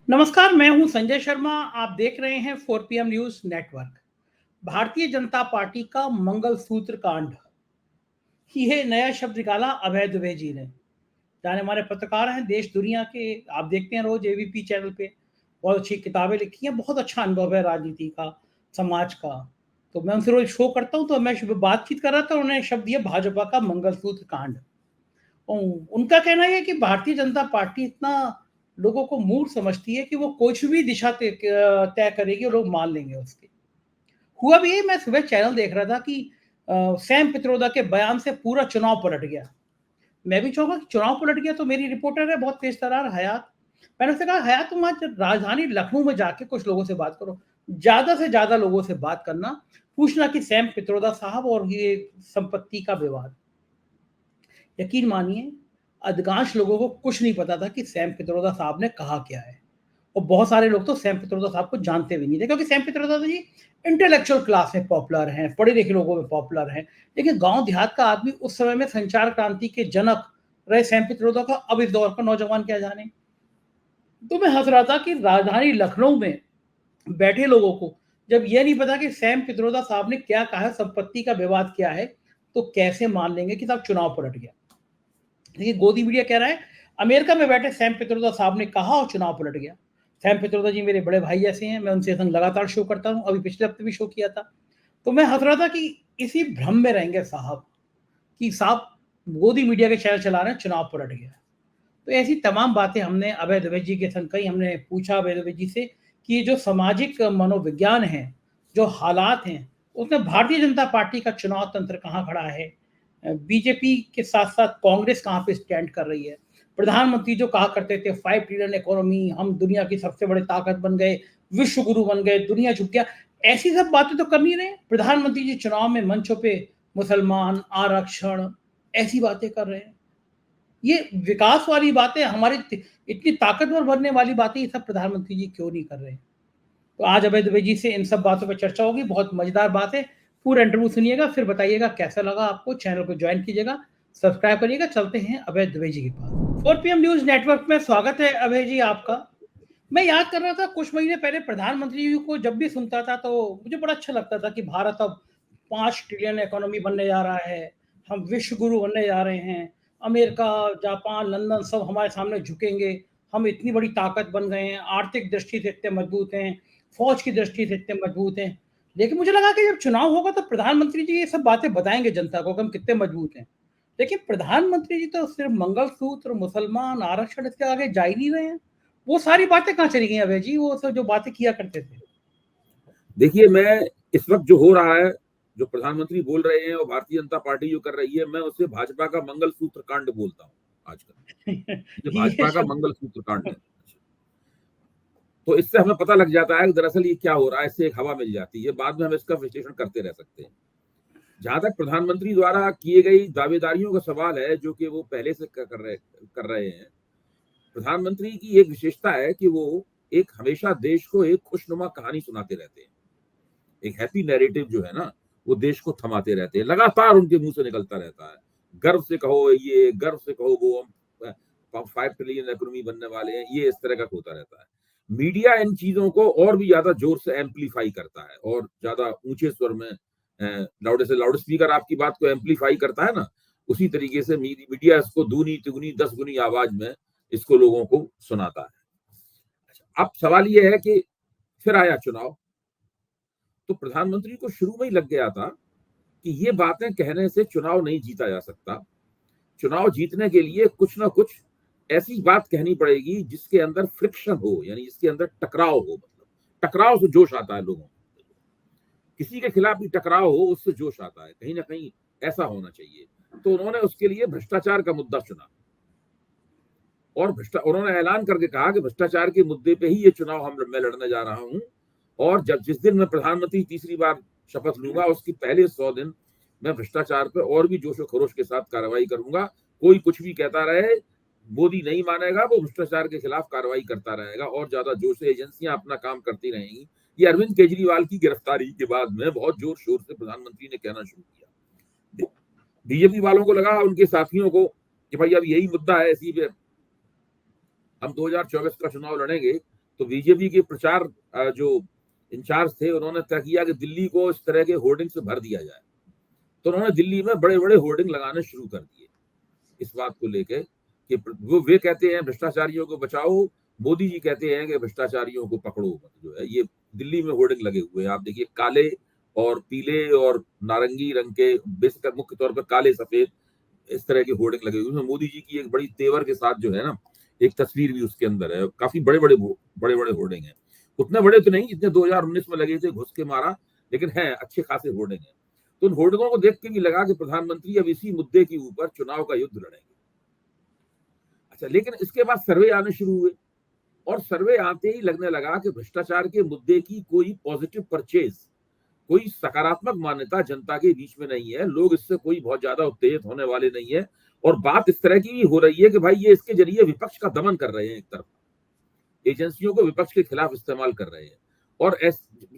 नमस्कार, मैं हूं संजय शर्मा। आप देख रहे हैं 4 PM news network. Bharatiya Janata party का मंगलसूत्र कांड, ये नया शब्द निकाला अभय दुबे जी ने। जाने हमारे पत्रकार हैं देश दुनिया के, आप देखते हैं रोज एबीपी चैनल पे। बहुत अच्छी किताबें लिखी हैं, बहुत अच्छा अनुभव है राजनीति का, समाज का। तो मैं उनसे रोज शो करता हूँ, तो मैं बातचीत कर रहा था, उन्होंने शब्द दिया भाजपा का मंगलसूत्र कांड। उनका कहना है कि भारतीय जनता पार्टी इतना लोगों को मूर्ख समझती है कि वो कुछ भी दिशा तय करेगी और लोग मान लेंगे उसकी। हुआ भी ये, मैं सुबह चैनल देख रहा था कि सैम पित्रोदा के बयान से पूरा चुनाव पलट गया। मैं भी चाहूंगा कि चुनाव पलट गया, तो मेरी रिपोर्टर है बहुत तेज तर्रार हयात। मैंने उससे कहा, हयात तुम आज राजधानी लखनऊ में जाके कुछ लोगों से बात करो, ज्यादा से ज्यादा लोगों से बात करना, पूछना कि सैम पित्रोदा साहब और ये संपत्ति का विवाद। यकीन मानिए, अधिकांश लोगों को कुछ नहीं पता था कि सैम पित्रोदा साहब ने कहा क्या है। और बहुत सारे लोग तो सैम पित्रोदा साहब को जानते भी नहीं थे, क्योंकि सैम पित्रोदा जी इंटेलेक्चुअल क्लास में पॉपुलर हैं, पढ़े लिखे लोगों में पॉपुलर हैं। लेकिन गांव देहात का आदमी, उस समय में संचार क्रांति के जनक रहे सैम पित्रोदा का, अब इस दौर का नौजवान क्या जाने। तो मैं हंस रहा था कि राजधानी लखनऊ में बैठे लोगों को जब यह नहीं पता कि सैम पित्रोदा साहब ने क्या कहा है, संपत्ति का विवाद क्या है, तो कैसे मान लेंगे कि साहब चुनाव पलट गया। देखिए, गोदी मीडिया कह रहा है अमेरिका में बैठे सैम पित्रोदा साहब ने कहा और चुनाव पलट गया। सैम पित्रोदा जी मेरे बड़े भाई जैसे हैं, मैं उनसे संग लगातार शो करता हूं, अभी पिछले हफ्ते भी शो किया था। तो मैं हंस रहा था कि इसी भ्रम में रहेंगे साहब कि साहब गोदी मीडिया के चैनल चला रहे हैं, चुनाव पलट गया। तो ऐसी तमाम बातें हमने अभय दुबे जी के संग कही। हमने पूछा अभय दुबे जी से कि ये जो सामाजिक मनोविज्ञान है, जो हालात हैं, उसमें भारतीय जनता पार्टी का चुनाव तंत्र कहाँ खड़ा है, बीजेपी के साथ साथ कांग्रेस कहाँ पे स्टैंड कर रही है। प्रधानमंत्री जो कहा करते थे 5 ट्रिलियन इकोनॉमी, हम दुनिया की सबसे बड़े ताकत बन गए, विश्व गुरु बन गए, दुनिया झुक गया, ऐसी सब बातें तो कर नहीं रहे। प्रधानमंत्री जी चुनाव में मंचों पे मुसलमान, आरक्षण, ऐसी बातें कर रहे हैं। ये विकास वाली बातें, हमारी इतनी ताकतवर बनने वाली बातें, ये सब प्रधानमंत्री जी क्यों नहीं कर रहे हैं। तो आज अभय दुबे जी से इन सब बातों पर चर्चा होगी। बहुत मजेदार बात है, पूरा इंटरव्यू सुनिएगा, फिर बताइएगा कैसा लगा आपको। चैनल को ज्वाइन कीजिएगा, सब्सक्राइब करिएगा। चलते हैं अभय दुबे जी के पास। 4 PM न्यूज नेटवर्क में स्वागत है अभय जी आपका। मैं याद कर रहा था कुछ महीने पहले प्रधानमंत्री जी को जब भी सुनता था तो मुझे बड़ा अच्छा लगता था कि भारत अब 5 ट्रिलियन इकोनॉमी बनने जा रहा है, हम विश्व गुरु बनने जा रहे हैं, अमेरिका, जापान, लंदन सब हमारे सामने झुकेंगे, हम इतनी बड़ी ताकत बन गए हैं, आर्थिक दृष्टि से इतने मजबूत हैं, फौज की दृष्टि से इतने मजबूत हैं। लेकिन मुझे लगा कि जब चुनाव होगा तो प्रधानमंत्री जी ये सब बातें बताएंगे जनता को कि हम कितने मजबूत हैं। लेकिन प्रधानमंत्री जी तो सिर्फ मंगलसूत्र, मुसलमान, आरक्षण, इसके आगे जा ही नहीं रहे हैं। वो सारी बातें कहाँ चली गई अभय जी, वो सब जो बातें किया करते थे। देखिए, मैं इस वक्त जो हो रहा है, जो प्रधानमंत्री बोल रहे हैं और भारतीय जनता पार्टी जो कर रही है, मैं उसे भाजपा का मंगलसूत्र कांड बोलता हूँ आजकल। ये ये भाजपा का शब्द मंगलसूत्र कांड है। तो इससे हमें पता लग जाता है कि दरअसल ये क्या हो रहा है, इससे एक हवा मिल जाती है। बाद में हम इसका विश्लेषण करते रह सकते हैं। जहां तक प्रधानमंत्री द्वारा किए गई दावेदारियों का सवाल है, जो कि वो पहले से कर रहे हैं, प्रधानमंत्री की एक विशेषता है कि वो एक हमेशा देश को एक खुशनुमा कहानी सुनाते रहते हैं। एक हैप्पी नैरेटिव जो है ना, वो देश को थमाते रहते हैं, लगातार उनके मुंह से निकलता रहता है। गर्व से कहो ये, गर्व से कहो वो, हम 5 ट्रिलियन इकोनॉमी बनने वाले हैं, ये इस तरह का होता रहता है। मीडिया इन चीजों को और भी ज्यादा जोर से एम्पलीफाई करता है और ज्यादा ऊंचे स्वर में, लाउड स्पीकर आपकी बात को एम्पलीफाई करता है ना, उसी तरीके से मीडिया इसको दूनी तिगुनी 10 गुनी आवाज में इसको लोगों को सुनाता है। अब सवाल ये है कि फिर आया चुनाव, तो प्रधानमंत्री को शुरू में ही लग गया था कि ये बातें कहने से चुनाव नहीं जीता जा सकता। चुनाव जीतने के लिए कुछ ना कुछ ऐसी बात कहनी पड़ेगी जिसके अंदर फ्रिक्शन हो, यानी जिसके अंदर टकराव हो। मतलब टकराव से जोश आता है लोगों को, किसी के खिलाफ भी टकराव हो उससे जोश आता है, कहीं ना कहीं ऐसा होना चाहिए। तो उन्होंने उसके लिए भ्रष्टाचार का मुद्दा चुना और उन्होंने ऐलान करके कहा कि भ्रष्टाचार के मुद्दे पे ही ये चुनाव मैं लड़ने जा रहा हूं। और जिस दिन मैं प्रधानमंत्री तीसरी बार शपथ लूंगा, उसके पहले 100 दिन मैं भ्रष्टाचार पे और भी जोशो खरोश के साथ कार्रवाई करूंगा। कोई कुछ भी कहता रहे, मोदी नहीं मानेगा, वो भ्रष्टाचार के खिलाफ कार्रवाई करता रहेगा और ज्यादा जोर से एजेंसियां अपना काम करती रहेंगी। ये अरविंद केजरीवाल की गिरफ्तारी के बाद में बहुत जोर शोर से प्रधानमंत्री ने कहना शुरू किया। बीजेपी वालों को लगा, उनके साथियों को, कि भाई अब यही मुद्दा है, इसी पे हम 2024 का चुनाव लड़ेंगे, तो बीजेपी के प्रचार जो इंचार्ज थे उन्होंने तय किया कि दिल्ली को इस तरह के होर्डिंग से भर दिया जाए। तो उन्होंने दिल्ली में बड़े बड़े होर्डिंग लगाने शुरू कर दिए इस बात को लेके कि वे कहते हैं भ्रष्टाचारियों को बचाओ, मोदी जी कहते हैं कि भ्रष्टाचारियों को पकड़ो। जो है ये दिल्ली में होर्डिंग लगे हुए हैं, आप देखिए काले और पीले और नारंगी रंग के, बेसिक मुख्य तौर पर काले सफेद इस तरह के होर्डिंग लगे हुए हैं। मोदी जी की एक बड़ी तेवर के साथ जो है ना एक तस्वीर भी उसके अंदर है। काफी बड़े बड़े होर्डिंग है, उतने बड़े तो नहीं जितने 2019 में लगे थे घुस के मारा, लेकिन है अच्छे खासे होर्डिंग है। तो उन होर्डिंगों को देख के भी लगा कि प्रधानमंत्री अब इसी मुद्दे के ऊपर चुनाव का युद्ध लड़ेंगे। अच्छा, लेकिन इसके बाद सर्वे आने शुरू हुए और सर्वे आते ही लगने लगा कि भ्रष्टाचार के मुद्दे की कोई पॉजिटिव परचेज, कोई सकारात्मक मान्यता जनता के बीच में नहीं है। लोग इससे कोई बहुत ज्यादा उत्तेजित होने वाले नहीं है। और बात इस तरह की भी हो रही है कि भाई ये इसके जरिए विपक्ष का दमन कर रहे हैं, एक तरफ एजेंसियों को विपक्ष के खिलाफ इस्तेमाल कर रहे हैं। और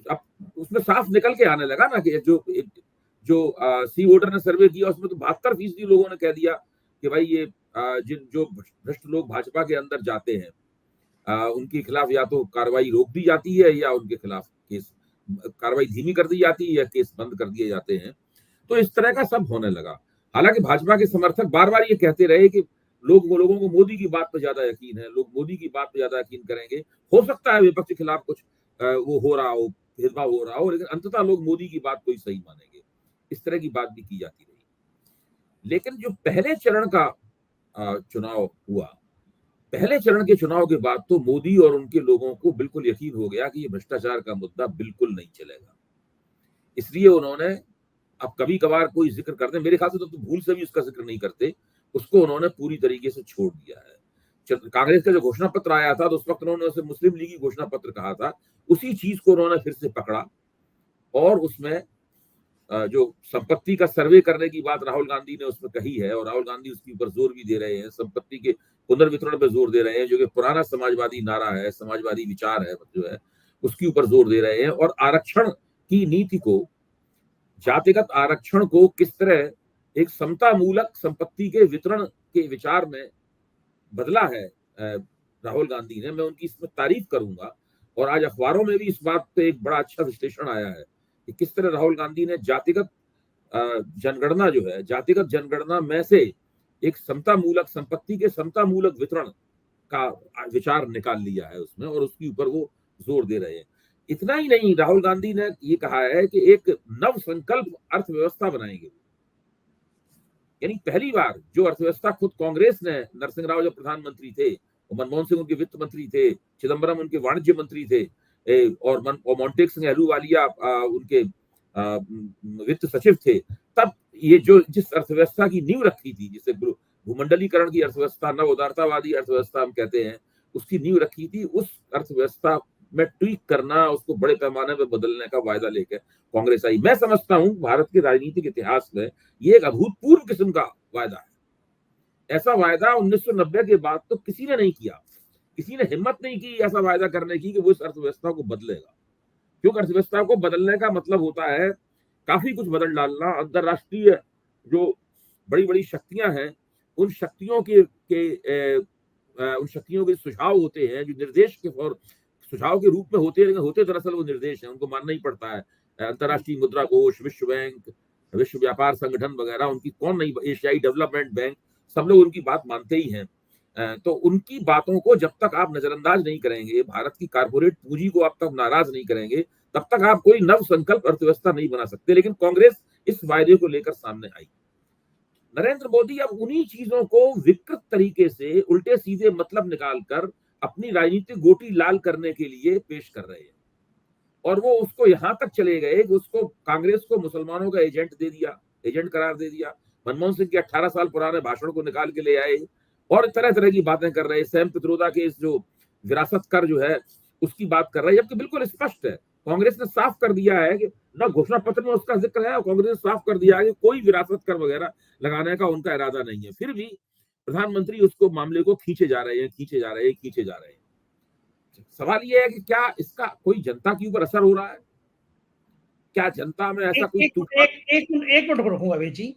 अब उसमें साफ निकल के आने लगा ना कि जो सी वोटर ने सर्वे किया उसमें तो 72% लोगों ने कह दिया कि भाई ये जो भ्रष्ट लोग भाजपा के अंदर जाते हैं उनके खिलाफ या तो कार्रवाई रोक दी जाती है या उनके खिलाफ केस कार्रवाई धीमी कर दी जाती है या केस बंद कर दिए जाते हैं। तो इस तरह का सब होने लगा। हालांकि भाजपा के समर्थक बार बार ये कहते रहे कि लोगों को मोदी की बात पर ज्यादा यकीन है, लोग मोदी की बात पर ज्यादा यकीन करेंगे। हो सकता है विपक्ष के खिलाफ कुछ वो हो रहा हो, भेदभाव हो रहा हो, लेकिन अंततः लोग मोदी की बात को ही सही मानेंगे। इस तरह की बात भी की जाती रही। लेकिन जो पहले चरण का चुनाव हुआ, पहले चरण के चुनाव के बाद तो मोदी और उनके लोगों को बिल्कुल यकीन हो गया कि ये भ्रष्टाचार का मुद्दा बिल्कुल नहीं चलेगा। इसलिए उन्होंने, अब कभी कभार कोई जिक्र करते, मेरे ख्याल से तो भूल से भी उसका जिक्र नहीं करते, उसको उन्होंने पूरी तरीके से छोड़ दिया है। कांग्रेस का जो घोषणा पत्र आया था तो उस वक्त उन्होंने उसे मुस्लिम लीग की घोषणा पत्र कहा था, उसी चीज को उन्होंने फिर से पकड़ा और उसमें जो संपत्ति का सर्वे करने की बात राहुल गांधी ने उसमें कही है और राहुल गांधी उसके ऊपर जोर भी दे रहे हैं, संपत्ति के पुनर्वितरण पर जोर दे रहे हैं, जो कि पुराना समाजवादी नारा है, समाजवादी विचार है जो है, उसके ऊपर जोर दे रहे हैं। और आरक्षण की नीति को, जातिगत आरक्षण को किस तरह एक समता मूलक संपत्ति के वितरण के विचार में बदला है राहुल गांधी ने, मैं उनकी इसमें तारीफ करूंगा। और आज अखबारों में भी इस बात पे एक बड़ा अच्छा विश्लेषण आया है कि किस तरह राहुल गांधी ने जातिगत जनगणना जो है, जातिगत जनगणना में से एक समता मूलक संपत्ति के समता मूलक वितरण का विचार निकाल लिया है उसमें, और उसके ऊपर वो जोर दे रहे हैं। इतना ही नहीं, राहुल गांधी ने ये कहा है कि एक नव संकल्प अर्थव्यवस्था बनाएंगे। यानी पहली बार जो अर्थव्यवस्था खुद कांग्रेस ने, नरसिंह राव जब प्रधानमंत्री थे, मनमोहन सिंह उनके वित्त मंत्री थे, चिदम्बरम उनके वाणिज्य मंत्री थे, और मोंटेक सिंह अहलूवालिया उनके वित्त सचिव थे, तब ये जो जिस अर्थव्यवस्था की नींव रखी थी, जिसे भूमंडलीकरण की अर्थव्यवस्था, नव उदारतावादी अर्थव्यवस्था हम कहते हैं, उसकी नींव रखी थी, उस अर्थव्यवस्था में ट्वीक करना, उसको बड़े पैमाने पर बदलने का वायदा लेकर कांग्रेस आई। मैं समझता हूं भारत के राजनीतिक इतिहास में ये एक अभूतपूर्व किस्म का वायदा है। ऐसा वायदा 1990 के बाद तो किसी ने नहीं किया, किसी ने हिम्मत नहीं की ऐसा वायदा करने की कि वो इस अर्थव्यवस्था को बदलेगा। क्योंकि अर्थव्यवस्था को बदलने का मतलब होता है काफी कुछ बदल डालना। अंतरराष्ट्रीय जो बड़ी बड़ी शक्तियां हैं, उन शक्तियों के सुझाव होते हैं, जो निर्देश के और सुझाव के रूप में होते हैं, लेकिन होते दरअसल वो निर्देश हैं, उनको मानना ही पड़ता है। अंतरराष्ट्रीय मुद्रा कोष, विश्व बैंक, विश्व व्यापार संगठन वगैरह, उनकी कौन नहीं, एशियाई डेवलपमेंट बैंक, सब लोग उनकी बात मानते ही हैं। तो उनकी बातों को जब तक आप नजरअंदाज नहीं करेंगे, भारत की कारपोरेट पूंजी को आप तक नाराज नहीं करेंगे, तब तक आप कोई नव संकल्प अर्थव्यवस्था नहीं बना सकते। लेकिन कांग्रेस इस वायदे को लेकर सामने आई। नरेंद्र मोदी अब उन्हीं चीजों को विकृत तरीके से, उल्टे सीधे मतलब निकालकर अपनी राजनीतिक गोटी लाल करने के लिए पेश कर रहे हैं। और वो उसको यहां तक चले गए कि उसको, कांग्रेस को मुसलमानों का एजेंट दे दिया, एजेंट करार दे दिया। मनमोहन सिंह के 18 साल पुराने भाषण को निकाल के ले आए और तरह तरह की बातें कर रहे हैं। सैम पित्रोदा के इस जो विरासत कर जो है उसकी बात कर रहे हैं, जबकि बिल्कुल स्पष्ट है, कांग्रेस ने साफ कर दिया है कि न घोषणा पत्र में उसका जिक्र है, और कांग्रेस ने साफ कर दिया है कि कोई विरासत कर वगैरह लगाने का उनका इरादा नहीं है। फिर भी प्रधानमंत्री उसको, मामले को खींचे जा रहे हैं। सवाल यह है कि क्या इसका कोई जनता के ऊपर असर हो रहा है? क्या जनता में ऐसा कोई एक मिनट रुकूंगा भाई जी।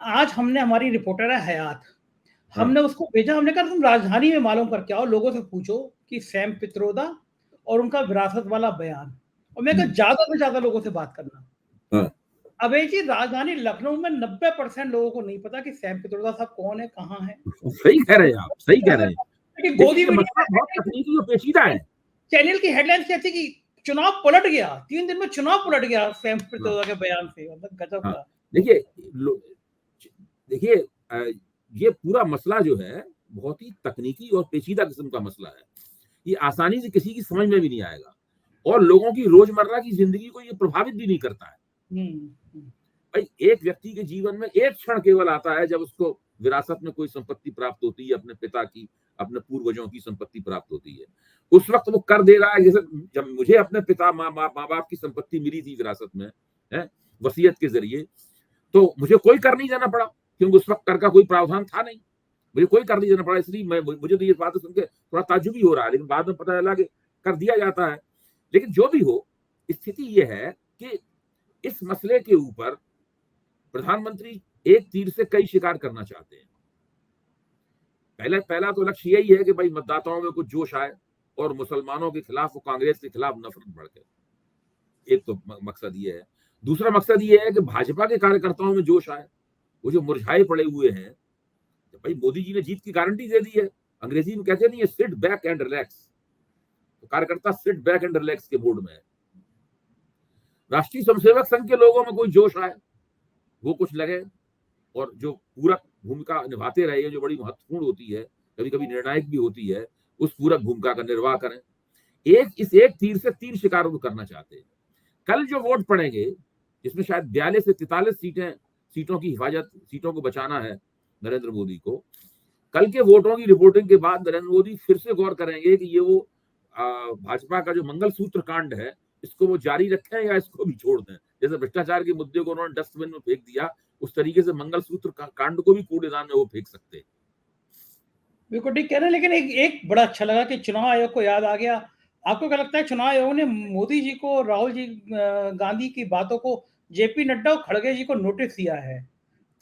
आज हमने, हमारी रिपोर्टर है हयात, हमने उसको भेजा, हमने कहा तुम राजधानी में मालूम करके आओ, लोगों से पूछो कि सैम पित्रोदा और उनका विरासत वाला बयान, और मैं कहा ज्यादा से ज्यादा लोगों से बात करना। हाँ। अभय जी, राजधानी लखनऊ में 90% लोगों को नहीं पता कि सैम पित्रोदा साहब कौन है, कहाँ है। सही कह रहे हैं आप, सही कह रहे हैं। लेकिन देखिए गोदी ये मीडिया मसला बहुत तकनीकी और पेचीदा है। चैनल की हेडलाइंस क्या थी कि चुनाव पलट गया, 3 दिन में चुनाव पलट गया सैम पित्रोदा के बयान से, मतलब गजब हाँ, का। देखिए देखिए ये पूरा मसला जो है बहुत ही तकनीकी और पेचीदा किस्म का मसला है। ये आसानी से किसी की समझ में भी नहीं आएगा और लोगों की रोजमर्रा की जिंदगी को ये प्रभावित भी नहीं करता है। भाई एक व्यक्ति के जीवन में एक क्षण केवल आता है जब उसको विरासत में कोई संपत्ति प्राप्त होती है, अपने पिता की, अपने पूर्वजों की संपत्ति प्राप्त होती है। उस वक्त वो कर दे रहा है, जैसे जब मुझे अपने पिता माँ बाप की संपत्ति मिली थी विरासत में, है वसीयत के जरिए, तो मुझे कोई कर नहीं देना पड़ा क्योंकि उस वक्त कर का कोई प्रावधान था नहीं, मुझे कोई कर नहीं देना पड़ा। इसलिए मुझे तो ये बात सुन के थोड़ा ताज्जुब ही हो रहा है, लेकिन बाद में पता चला कि कर दिया जाता है। लेकिन जो भी हो, स्थिति ये है कि इस मसले के ऊपर प्रधानमंत्री एक तीर से कई शिकार करना चाहते हैं। पहला तो लक्ष्य यही है कि भाई मतदाताओं में कुछ जोश आए और मुसलमानों के खिलाफ और कांग्रेस के खिलाफ नफरत बढ़ गए। एक तो मकसद ये है। दूसरा मकसद ये है कि भाजपा के कार्यकर्ताओं में जोश आए, वो जो मुरझाए पड़े हुए हैं। तो भाई मोदी जी ने जीत की गारंटी दे दी है, अंग्रेजी में कहते नहीं है सिट बैक एंड रिलैक्स, तो कार्यकर्ता सिट बैक एंड रिलैक्स के मूड में है। राष्ट्रीय स्वयंसेवक संघ के लोगों में कोई जोश आए, वो कुछ लगे और जो पूरक भूमिका निभाते रहे, जो बड़ी महत्वपूर्ण होती है, कभी कभी निर्णायक भी होती है, उस पूरक भूमिका का निर्वाह करें। एक तीर से 3 शिकार वो करना चाहते हैं। कल जो वोट पड़ेंगे, जिसमें शायद 42 से 43 सीटों की हिफाजत, सीटों को बचाना है नरेंद्र मोदी को, कल के वोटों की रिपोर्टिंग के बाद नरेंद्र मोदी फिर से गौर करेंगे कि ये वो भाजपा का जो मंगलसूत्र कांड है, इसको वो जारी रखें या इसको भी छोड़ दें। जैसे भ्रष्टाचार के मुद्दे को उन्होंने डस्टबिन में फेंक दिया, उस तरीके से मंगलसूत्र कांड को भी कूड़ेदान में वो फेंक सकते हैं। बिल्कुल ठीक कह रहे हैं, लेकिन एक बड़ा अच्छा लगा कि चुनाव आयोग को याद आ गया। आपको क्या लगता है चुनाव आयोग ने मोदी जी को, राहुल जी गांधी की बातों को, जेपी नड्डा और खड़गे जी को नोटिस दिया है?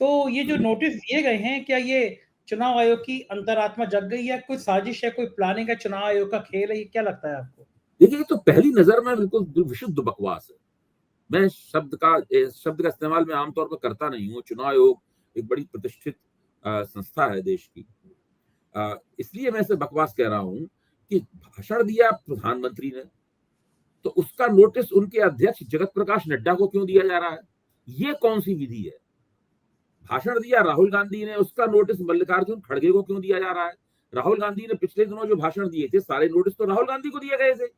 तो ये जो नोटिस दिए गए हैं, क्या ये चुनाव आयोग की अंतरात्मा जग गई है? कोई साजिश है, कोई प्लानिंग है, चुनाव आयोग का खेल है? ये क्या लगता है आपको? देखिए ये तो पहली नजर में बिल्कुल विशुद्ध बकवास है। मैं शब्द का इस्तेमाल मैं आमतौर पर करता नहीं हूँ। चुनाव आयोग एक बड़ी प्रतिष्ठित संस्था है देश की, इसलिए मैं इसे बकवास कह रहा हूँ कि भाषण दिया प्रधानमंत्री ने, तो उसका नोटिस उनके अध्यक्ष जगत प्रकाश नड्डा को क्यों दिया जा रहा है? ये कौन सी विधि है? भाषण दिया राहुल गांधी ने, उसका नोटिस मल्लिकार्जुन खड़गे को क्यों दिया जा रहा है? राहुल गांधी ने पिछले दिनों जो भाषण दिए थे, सारे नोटिस तो राहुल गांधी को दिए गए थे,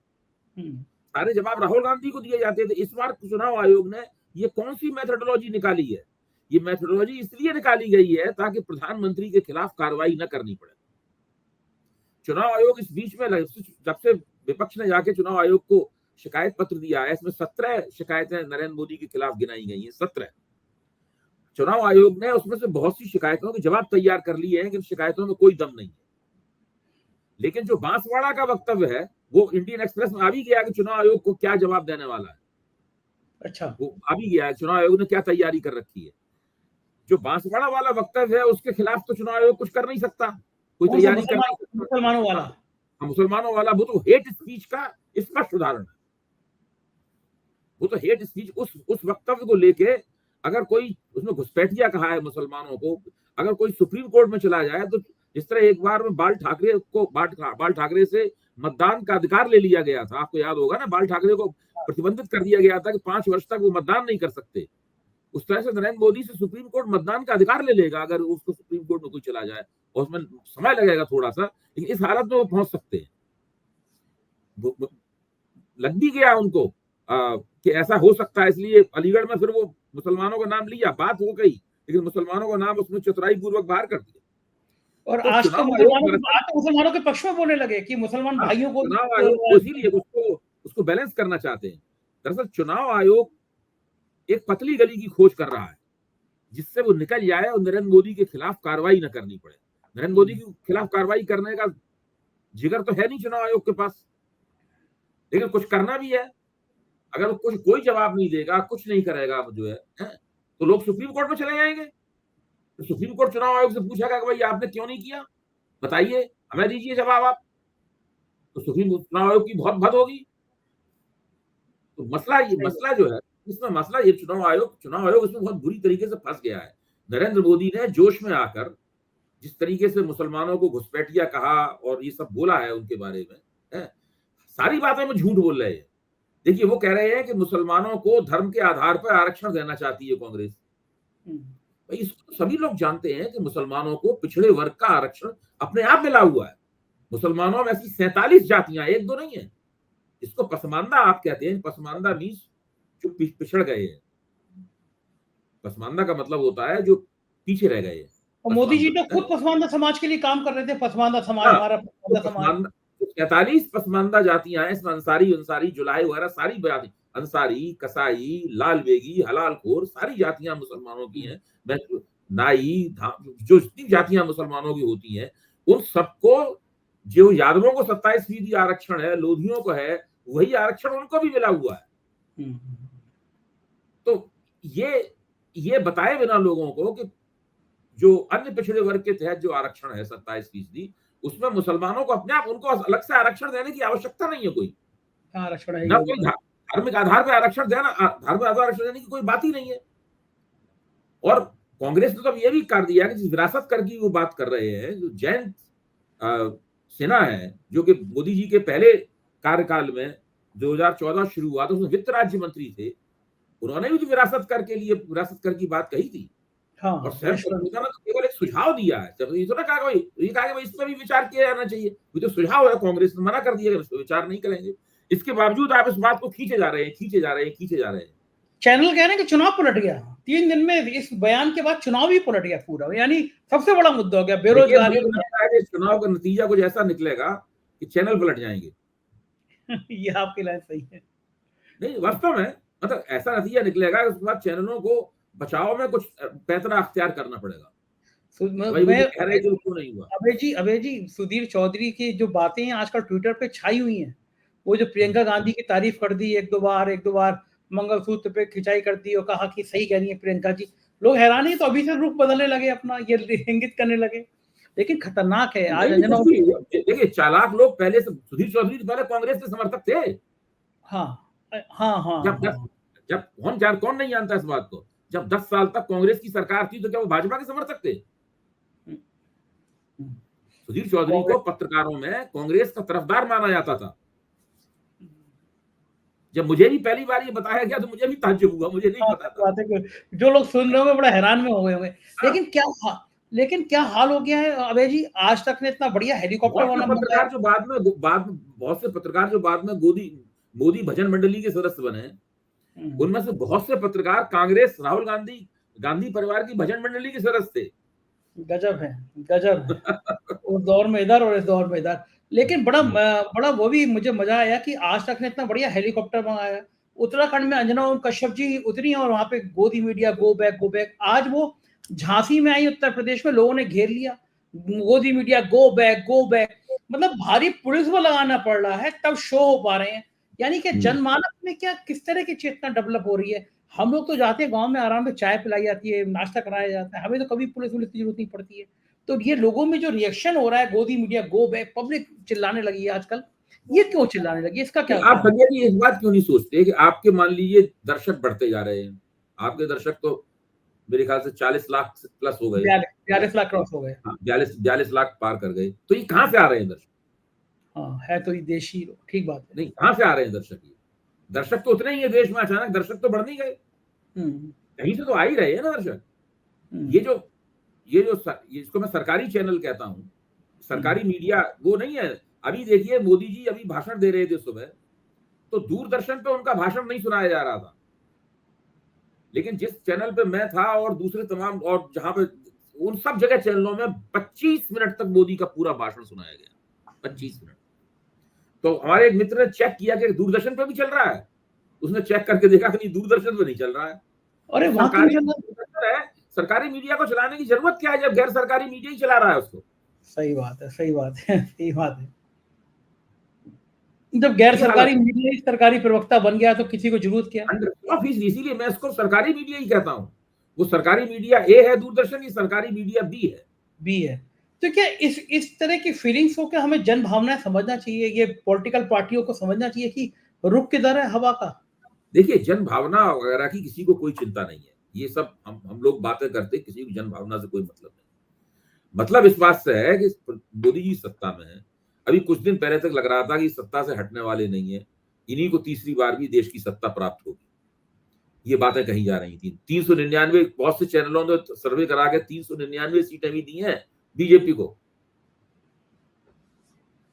सारे जवाब राहुल गांधी को दिए जाते थे। इस बार चुनाव आयोग ने ये कौन सी मेथोडोलॉजी निकाली है? ये मेथोडोलॉजी इसलिए निकाली गई है ताकि प्रधानमंत्री के खिलाफ कार्रवाई न करनी पड़े। चुनाव आयोग इस बीच में, जब से विपक्ष ने जाके चुनाव आयोग को शिकायत पत्र दिया है, इसमें 17 शिकायतें नरेंद्र मोदी के खिलाफ गिनाई गई हैं। 17 चुनाव आयोग ने उसमें से बहुत सी शिकायतों के जवाब तैयार कर लिए हैं, लेकिन शिकायतों में कोई दम नहीं है। लेकिन जो बांसवाड़ा का वक्तव्य है, वो इंडियन एक्सप्रेस में आ भी गया कि चुनाव आयोग को क्या जवाब देने वाला है। अच्छा, वो आ भी गया है, चुनाव आयोग ने क्या तैयारी कर रखी है। जो बांसवाड़ा वाला वक्तव्य है, उसके खिलाफ तो चुनाव आयोग कुछ कर नहीं सकता, कोई तैयारी कर नहीं सकता। मुसलमानों वाला, मुसलमानों वाला वो तो हेट स्पीच का स्पष्ट उदाहरण है। वो तो हेट स्पीच, उस वक्तव्य को लेके अगर कोई उसमें घुसपैठिया कहा है मुसलमानों को, अगर कोई सुप्रीम कोर्ट में चला जाए, तो जिस तरह एक बार में बाल ठाकरे से मतदान का अधिकार ले लिया गया था, आपको याद होगा ना, बाल ठाकरे को प्रतिबंधित कर दिया गया था कि 5 वर्ष तक वो मतदान नहीं कर सकते। उस तरह से नरेंद्र मोदी से सुप्रीम कोर्ट मतदान का अधिकार ले लेगा अगर उसको सुप्रीम कोर्ट में कोई चला जाए, और उसमें समय लगेगा थोड़ा सा, लेकिन इस हालत में वो पहुंच सकते हैं। लग भी गया उनको कि ऐसा हो सकता है, इसलिए अलीगढ़ में फिर वो मुसलमानों का नाम लिया, बात हो गई, लेकिन मुसलमानों का नाम उसमें चतुराई पूर्वक बाहर कर दिया। और तो आज तो मुसलमानों के पक्ष में बोलने लगे कि मुसलमान भाइयों को, चुनाव आयोग इसीलिए उसको बैलेंस करना चाहते हैं। दरअसल चुनाव आयोग एक पतली गली की खोज कर रहा है जिससे वो निकल जाए और नरेंद्र मोदी के खिलाफ कार्रवाई न करनी पड़े। नरेंद्र मोदी के खिलाफ कार्रवाई करने का जिगर तो है नहीं चुनाव आयोग के पास, लेकिन कुछ करना भी है। अगर कुछ कोई जवाब नहीं देगा, कुछ नहीं करेगा जो है, तो लोग सुप्रीम कोर्ट में चले जाएंगे। तो सुप्रीम कोर्ट चुनाव आयोग से पूछेगा कि भाई आपने क्यों नहीं किया, बताइए, हमें दीजिए जवाब आप। तो सुप्रीम चुनाव आयोग की बहुत भद होगी। तो मसला जो है इसमें, मसला ये चुनाव आयोग इसमें बहुत बुरी तरीके से फंस गया है। नरेंद्र मोदी ने जोश में आकर जिस तरीके से मुसलमानों को घुसपैठिया कहा और ये सब बोला है उनके बारे में, है, सारी बातें में झूठ बोल रहे हैं। देखिए, वो कह रहे हैं कि मुसलमानों को धर्म के आधार पर आरक्षण देना चाहती है कांग्रेस। भाई, इसको सभी लोग जानते हैं कि मुसलमानों को पिछड़े वर्ग का आरक्षण अपने आप मिला हुआ है। मुसलमानों में ऐसी 47 जातियां, एक दो नहीं है। इसको पसमानदा आप कहते हैं। पसमानदा मीन्स जो पिछड़ गए हैं। पसमानदा का मतलब होता है जो पीछे रह गए हैं। और मोदी जी तो खुद पसमानदा समाज के लिए काम कर रहे थे। पसमानदा समाज, हमारा पसमानदा समाज, 43 पसमानदा जातियां हैं इसमें। अंसारी, जुलाई वगैरह सारी जाति, अंसारी, कसाई, लाल बेगी, हलालखोर, सारी जातियां मुसलमानों की हैं। नाई, जो जितनी जातियां मुसलमानों की होती हैं, उन सबको, जो यादवों को 27% आरक्षण है, लोधियों को है, वही आरक्षण उनको भी मिला हुआ है। तो ये बताए बिना लोगों को कि जो अन्य पिछड़े वर्ग के तहत जो आरक्षण है 27%, उसमें मुसलमानों को अपने आप, उनको अलग से आरक्षण देने की आवश्यकता नहीं है। कोई आरक्षण है, ना कोई धार्मिक आधार पर आरक्षण देना, धार्मिक आधार आरक्षण देने की कोई बात ही नहीं है। और कांग्रेस ने तो अब ये भी कर दिया कि जिस विरासत कर की वो बात कर रहे हैं, जो जयंत सिन्हा है, जो कि मोदी जी के पहले कार्यकाल में 2014 शुरू हुआ था, उसमें वित्त राज्य मंत्री थे, उन्होंने भी तो विरासत कर की बात कही थी। हाँ, और सैम ने तो केवल एक सुझाव दिया है। जब ये तो ना कहा कि इस पर भी विचार किया जाना चाहिए, वो तो सुझाव है। कांग्रेस ने मना कर दिया कि इस पर विचार नहीं करेंगे। इसके बावजूद आप इस बात को खींचे जा रहे हैं। चैनल कह रहे हैं कि चुनाव पलट गया 3 दिन में। इस बयान के बाद चुनाव ही पलट गया पूरा, यानी सबसे बड़ा मुद्दा हो गया बेरोजगारी। चुनाव का नतीजा कुछ ऐसा निकलेगा कि चैनल पलट जाएंगे। ये आपकी लाइन सही है। नहीं, वास्तव में मतलब ऐसा नतीजा निकलेगा कि उसके बाद चैनलों को बचाव में कुछ पैतरा अख्तियार करना पड़ेगा। अभय जी, सुधीर चौधरी की जो बातें हैं आजकल ट्विटर पे छाई हुई हैं, वो जो प्रियंका गांधी की तारीफ कर दी एक दो बार मंगलसूत्र पे खिंचाई कर दी और कहा कि सही कह रही है प्रियंका जी, लोग हैरान ही, तो अभी से रुख बदलने लगे, अपना ये इंगित करने लगे। लेकिन खतरनाक है आज। देखिए, चालाक लोग पहले से, सुधीर चौधरी पहले कांग्रेस के समर्थक थे। जब कौन नहीं जानता इस बात को। जब 10 साल तक कांग्रेस की सरकार थी तो क्या वो भाजपा के समर्थक थे? सुधीर चौधरी को पत्रकारों में कांग्रेस का तरफदार माना जाता था। जब मुझे भी पहली बार ये बताया गया तो मुझे भी ताज्जुब हुआ, मुझे नहीं पता था। जो लोग सुन रहे होंगे बड़ा हैरान में हो गए होंगे। लेकिन क्या हाल हो गया है अभय जी, आज तक ने इतना बढ़िया हेलीकॉप्टर वाला पत्रकार जो बहुत से पत्रकार जो बाद में मोदी भजन मंडली के सदस्य बने, उनमें से बहुत से पत्रकार कांग्रेस, राहुल गांधी परिवार की भजन मंडली के सदस्य थे। गजब है। उस दौर में इधर और इस दौर में इधर। लेकिन बड़ा वो भी मुझे मजा आया कि आज तक ने इतना बढ़िया हेलीकॉप्टर मंगाया। उत्तराखंड में अंजना ओम कश्यप जी उतरी और वहां पे गोदी मीडिया गो बैक। आज वो झांसी में आई, उत्तर प्रदेश में लोगों ने घेर लिया, गोदी मीडिया गो बैक। मतलब भारी पुलिस को लगाना पड़ रहा है तब शो हो पा रहे हैं। यानी कि जनमानस में क्या किस तरह की चेतना डेवलप हो रही है। हम लोग तो जाते हैं गांव में, आराम से चाय पिलाई जाती है, नाश्ता कराया जाता है, हमें तो कभी पुलिस की जरूरत नहीं पड़ती है। तो ये लोगों में जो रिएक्शन हो रहा है, गोदी मीडिया गो बैक, पब्लिक चिल्लाने लगी है आजकल, ये क्यों चिल्लाने लगी, इसका क्या? आप संजय जी इस बात क्यों नहीं सोचते कि आपके मान लीजिए दर्शक बढ़ते जा रहे हैं, आपके दर्शक तो मेरे ख्याल से 40 लाख प्लस हो गए, 42 लाख क्रॉस हो गए, 42 लाख पार कर गए। तो ये कहाँ से आ रहे हैं दर्शक? हाँ, है तो ये देशी लोग, ठीक बात है। नहीं, कहाँ से आ रहे हैं दर्शक तो उतने ही है देश में, अचानक दर्शक तो बढ़ नहीं गए, कहीं से तो आ ही रहे हैं ना दर्शक। ये जो इसको मैं सरकारी चैनल कहता हूँ, सरकारी मीडिया वो नहीं है। अभी देखिए, मोदी जी अभी भाषण दे रहे थे सुबह, तो दूरदर्शन पे उनका भाषण नहीं सुनाया जा रहा था, लेकिन जिस चैनल पे मैं था और दूसरे तमाम, और जहां पे, उन सब जगह चैनलों में 25 मिनट तक मोदी का पूरा भाषण सुनाया गया। 25 मिनट। तो हमारे एक मित्र ने चेक किया कि दूरदर्शन पे भी चल रहा है। उसने चेक करके देखा कि नहीं, दूरदर्शन पे नहीं चल रहा है। अरे सरकारी मीडिया को चलाने की जरूरत क्या है जब गैर सरकारी मीडिया ही चला रहा है उसको? सही बात है। जब गैर सरकारी मीडिया सरकारी प्रवक्ता बन गया तो किसी को जरूरत क्या? 100%। इसीलिए मैं इसको सरकारी मीडिया ही कहता हूँ। वो सरकारी मीडिया ए है दूरदर्शन, ये सरकारी मीडिया बी है। तो क्या इस तरह की फीलिंग्स को क्या हमें जन भावना समझना चाहिए, ये पॉलिटिकल पार्टियों को समझना चाहिए कि रुख किधर है हवा का? देखिए, जन भावना वगैरह की किसी को कोई चिंता नहीं है। ये सब हम लोग बातें करते, किसी को जन भावना से कोई मतलब नहीं। मतलब इस बात से है कि मोदी जी सत्ता में है। अभी कुछ दिन पहले तक लग रहा था कि सत्ता से हटने वाले नहीं है, इन्हीं को तीसरी बार भी देश की सत्ता प्राप्त होगी। ये बातें कही जा रही थी। 399 बहुत से चैनलों ने सर्वे करा के 399 सीटें भी दी हैं बीजेपी को।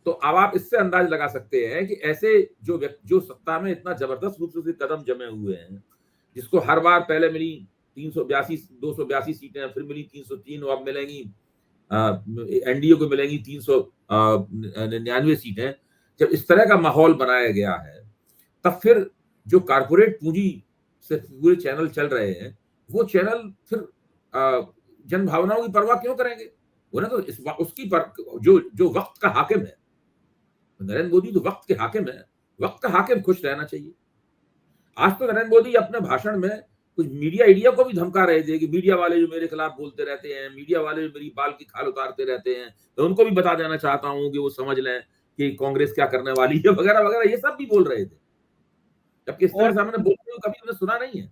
तो अब आप इससे अंदाज लगा सकते हैं कि ऐसे जो सत्ता में इतना जबरदस्त रूप से कदम जमे हुए हैं, जिसको हर बार पहले मिली 382 282 सीटें, फिर मिली 303, अब मिलेंगी एनडीए को मिलेंगी 399 सीटें। जब इस तरह का माहौल बनाया गया है, तब फिर जो कारपोरेट पूंजी से पूरे चैनल चल रहे हैं, वो चैनल फिर जन भावनाओं की परवाह क्यों करेंगे? उन्हें तो उसकी पर जो वक्त का हाकिम है, नरेंद्र मोदी तो वक्त के हाकिम है, वक्त का हाकिम खुश रहना चाहिए। आज तो नरेंद्र मोदी अपने भाषण में कुछ मीडिया को भी धमका रहे थे कि मीडिया वाले जो मेरे खिलाफ बोलते रहते हैं, मीडिया वाले जो मेरी बाल की खाल उतारते रहते हैं, तो उनको भी बता देना चाहता हूं कि वो समझ लें कि कांग्रेस क्या करने वाली है, वगैरह वगैरह, ये सब भी बोल रहे थे। जबकि इस तरह और सामने बोलते हुए कभी उन्हें सुना नहीं है।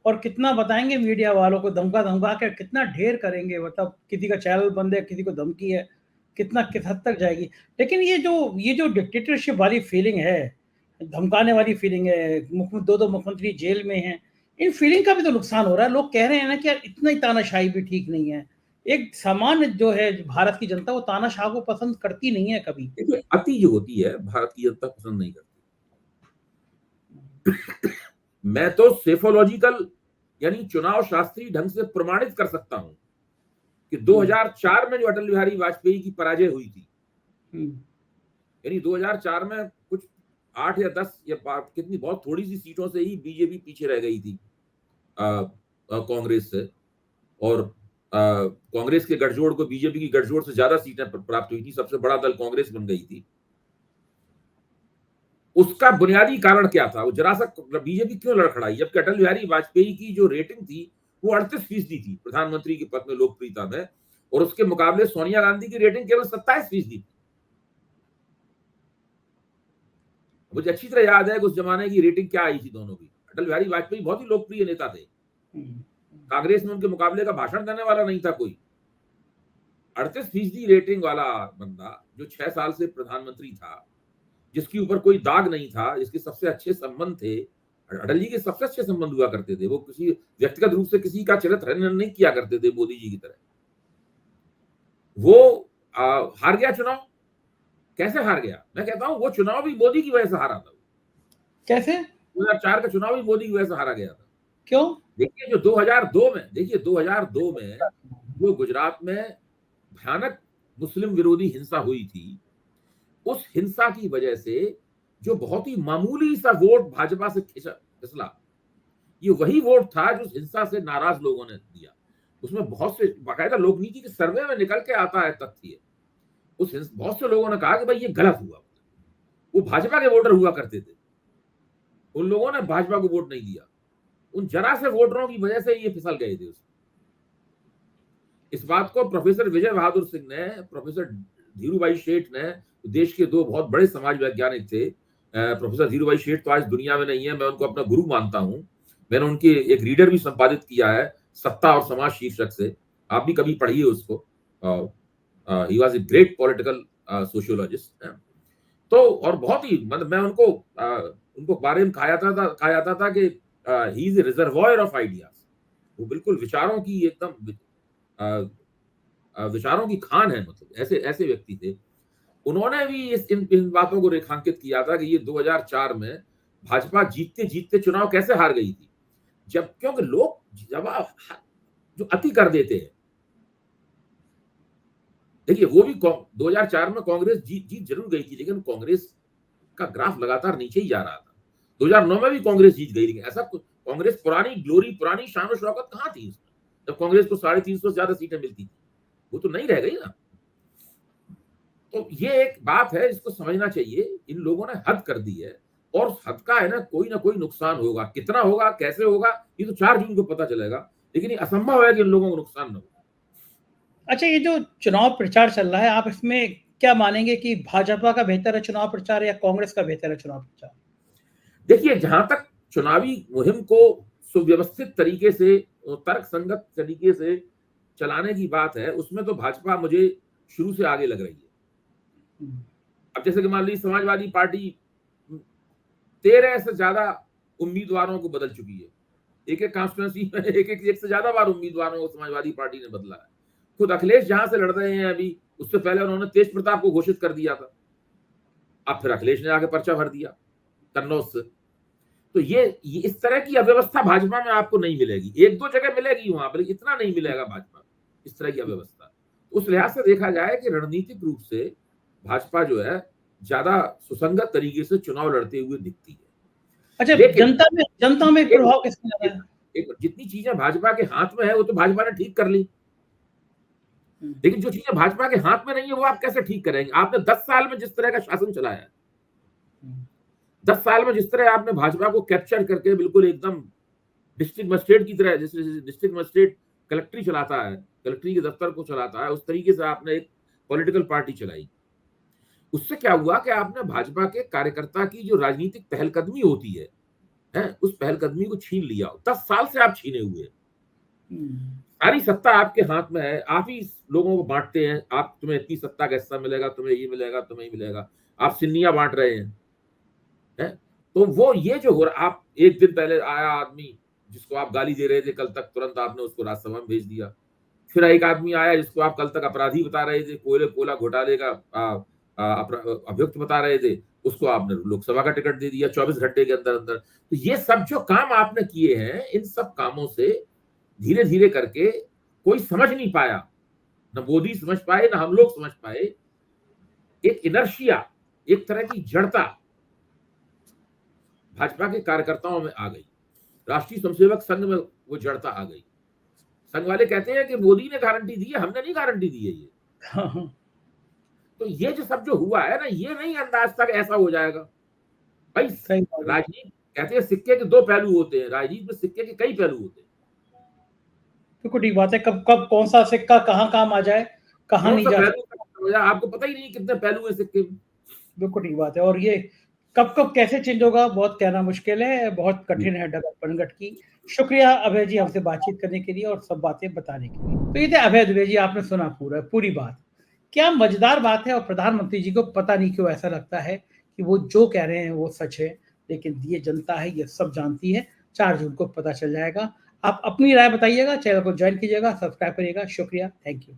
और कितना बताएंगे मीडिया वालों को, धमका धमका के कितना ढेर करेंगे, मतलब किसी का चैनल बंद है, किसी को धमकी है, कितना किस हद तक जाएगी। लेकिन ये जो डिक्टेटरशिप वाली फीलिंग है, धमकाने वाली फीलिंग है, दो मुख्यमंत्री जेल में हैं, इन फीलिंग का भी तो नुकसान हो रहा है। लोग कह रहे हैं ना कि यार इतना ही तानाशाही भी ठीक नहीं है। एक सामान्य जो है भारत की जनता, वो तानाशाह को पसंद करती नहीं है कभी। देखिए, अति जो होती है भारत की जनता पसंद नहीं करती। मैं तो सेफोलॉजिकल यानी चुनाव शास्त्रीय ढंग से प्रमाणित कर सकता हूं कि 2004 में जो अटल बिहारी वाजपेयी की पराजय हुई थी, यानी 2004 में कुछ 8 या 10 या कितनी बहुत थोड़ी सी सीटों से ही बीजेपी पीछे रह गई थी कांग्रेस से, और कांग्रेस के गठजोड़ को बीजेपी की गठजोड़ से ज्यादा सीटें प्राप्त हुई थी, सबसे बड़ा दल कांग्रेस बन गई थी। उसका बुनियादी कारण क्या था? वो जरा सा बीजेपी क्यों लड़खड़ाई? जबकि अटल बिहारी वाजपेयी की जो रेटिंग थी वो 38% थी प्रधानमंत्री के पद में लोकप्रियता में, और उसके मुकाबले सोनिया गांधी की रेटिंग केवल 27% थी। मुझे अच्छी तरह याद है कि उस जमाने की रेटिंग क्या आई थी दोनों की। अटल बिहारी वाजपेयी बहुत ही लोकप्रिय नेता थे, कांग्रेस में उनके मुकाबले का भाषण देने वाला नहीं था कोई। 38% रेटिंग वाला बंदा जो 6 साल से प्रधानमंत्री था, जिसके ऊपर कोई दाग नहीं था, जिसके सबसे अच्छे संबंध थे, अटल जी के सबसे अच्छे संबंध हुआ करते थे, वो किसी व्यक्तिगत रूप से किसी का चरित्र हनन नहीं किया करते थे मोदी जी की तरह। वो हार गया चुनाव। कैसे हार गया? मैं कहता हूं वो चुनाव भी मोदी की वजह से हारा था। कैसे? 2004 का चुनाव भी मोदी की वजह से हारा गया था। क्यों? देखिए, जो 2002 में जो गुजरात में भयानक मुस्लिम विरोधी हिंसा हुई थी, उस हिंसा की वजह से जो बहुत ही मामूली सा वोट भाजपा से फिसला, ये वही वोट था जो हिंसा से नाराज लोगों ने दिया। उसमें बहुत से बाकायदा लोकनीति के सर्वे में निकल के आता है तथ्य। बहुत से लोगों ने कहा कि भाई ये गलत हुआ। वो भाजपा के वोटर हुआ करते थे, उन लोगों ने भाजपा को वोट नहीं दिया। उन जरा से वोटरों की वजह से ये फिसल गए थे उसमें। इस बात को प्रोफेसर विजय बहादुर सिंह ने, प्रोफेसर धीरूभाई शेठ ने, देश के दो बहुत बड़े समाज वैज्ञानिक थे। प्रोफेसर धीरूभाई शेठ तो आज दुनिया में नहीं है, मैं उनको अपना गुरु मानता हूं। मैंने उनकी एक रीडर भी संपादित किया है, सत्ता और समाज शीर्षक से। आप भी कभी पढ़िए उसको। He was a great political sociologist. तो और बहुत ही मतलब मैं उनको बारे में कहा जाता था कि he is a reservoir of ideas. वो बिल्कुल विचारों की एकदम विचारों की खान है, मतलब ऐसे ऐसे व्यक्ति थे। उन्होंने भी इन बातों को रेखांकित किया था कि ये 2004 में भाजपा जीतते जीतते चुनाव कैसे हार गई थी। जब क्योंकि लोग जब जो अति कर देते हैं, देखिए वो भी 2004 में कांग्रेस जीत जरूर गई थी, लेकिन कांग्रेस का ग्राफ लगातार नीचे ही जा रहा था। 2009 में भी कांग्रेस जीत गई, लेकिन ऐसा कांग्रेस पुरानी ग्लोरी, पुरानी शान और शौकत कहां थी उसमें, जब कांग्रेस को 350 से ज्यादा सीटें मिलती थी? वो तो नहीं रह गई ना। तो ये एक बात है, इसको समझना चाहिए। इन लोगों ने हद कर दी है, और हद का है ना कोई नुकसान होगा। कितना होगा, कैसे होगा, ये तो 4 जून को पता चलेगा। लेकिन ये असंभव है कि इन लोगों को नुकसान न हो। अच्छा, ये जो चुनाव प्रचार चल रहा है, आप इसमें क्या मानेंगे कि भाजपा का बेहतर है चुनाव प्रचार या कांग्रेस का बेहतर है चुनाव प्रचार? देखिए, जहां तक चुनावी मुहिम को सुव्यवस्थित तरीके से और तर्कसंगत तरीके से चलाने की बात है, उसमें तो भाजपा मुझे शुरू से आगे लग रही है। अब जैसे कि मान लीजिए समाजवादी पार्टी 13 से ज्यादा उम्मीदवारों को बदल चुकी है। एक-एक कॉन्स्टिट्यूएंसी में एक से ज्यादा बार उम्मीदवारों को समाजवादी पार्टी ने बदला है। खुद अखिलेश जहां से लड़ रहे हैं अभी, उससे पहले उन्होंने तेज प्रताप को घोषित कर दिया था। अब फिर अखिलेश ने आके पर्चा भर दिया कन्नौज से। तो ये इस तरह की अव्यवस्था भाजपा में आपको नहीं मिलेगी। 1-2 जगह मिलेगी वहां पर, इतना नहीं मिलेगा भाजपा में इस तरह की अव्यवस्था। उस लिहाज से देखा जाए कि रणनीतिक रूप से भाजपा जो है ज्यादा सुसंगत तरीके से चुनाव लड़ते हुए दिखती है। अच्छा, जनता में प्रभाव किसका लगा है? जितनी चीजें भाजपा के हाथ में है वो तो भाजपा ने ठीक कर ली, लेकिन जो चीजें भाजपा के हाथ में नहीं है वो आप कैसे ठीक करेंगे? आपने 10 साल में जिस तरह का शासन चलाया है, 10 साल में जिस तरह आपने भाजपा को कैप्चर करके बिल्कुल एकदम डिस्ट्रिक्ट मजिस्ट्रेट की तरह, जैसे डिस्ट्रिक्ट मजिस्ट्रेट कलेक्ट्री चलाता है, कलेक्ट्री के दफ्तर को चलाता है, उस तरीके से आपने एक पॉलिटिकल पार्टी चलाई। उससे क्या हुआ कि आपने भाजपा के कार्यकर्ता की जो राजनीतिक पहलकदमी होती है, उस पहलकदमी को छीन लिया। 10 साल से आप छीने हुए, सारी सत्ता आपके हाथ में है, आप ही लोगों को बांटते हैं। आप, तुम्हें इतनी सत्ता का हिस्सा मिलेगा, तुम्हें ये मिलेगा, तुम्हें ये मिलेगा, आप सिन्नियां बांट रहे हैं। तो वो ये जो हो रहा, आप एक दिन पहले आया आदमी जिसको आप गाली दे रहे थे, कल तक तुरंत आपने उसको राज्यसभा में भेज दिया। फिर एक आदमी आया जिसको आप कल तक अपराधी बता रहे थे, कोयला घोटाले का अभियुक्त बता रहे थे, उसको आपने लोकसभा का टिकट दे दिया 24 घंटे के अंदर अंदर। तो ये सब जो काम आपने किए हैं, इन सब कामों से धीरे धीरे करके कोई समझ नहीं पाया, न मोदी समझ पाए, न हम लोग समझ पाए। एक इनर्शिया, एक तरह की जड़ता भाजपा के कार्यकर्ताओं में आ गई। राष्ट्रीय स्वयंसेवक संघ में वो जड़ता आ गई। संघ वाले कहते हैं कि मोदी ने गारंटी दी है, हमने नहीं गारंटी दी है ये। तो ये जो सब जो हुआ है ना, ये नहीं अंदाज था कि ऐसा हो जाएगा भाई। राजनीति कहते हैं सिक्के के 2 पहलू होते हैं, राजनीति में सिक्के के कई पहलू होते हैं। तो ठीक बात है, कब कौन सा सिक्का कहाँ काम आ जाए, कहाँ नहीं जा सकता, आपको पता ही नहीं कितने पहलू है सिक्के में। बिल्कुल ठीक बात है, और ये कब कैसे चेंज होगा बहुत कहना मुश्किल है, बहुत कठिन है डगर पनघट की। शुक्रिया अभय जी हमसे बातचीत करने के लिए और सब बातें बताने के लिए। तो ये थे अभय दुबे जी, आपने सुना पूरी बात। क्या मजेदार बात है, और प्रधानमंत्री जी को पता नहीं क्यों ऐसा लगता है कि वो जो कह रहे हैं वो सच है, लेकिन ये जनता है ये सब जानती है। 4 जून को पता चल जाएगा। आप अपनी राय बताइएगा, चैनल को ज्वाइन कीजिएगा, सब्सक्राइब करिएगा। शुक्रिया, थैंक यू।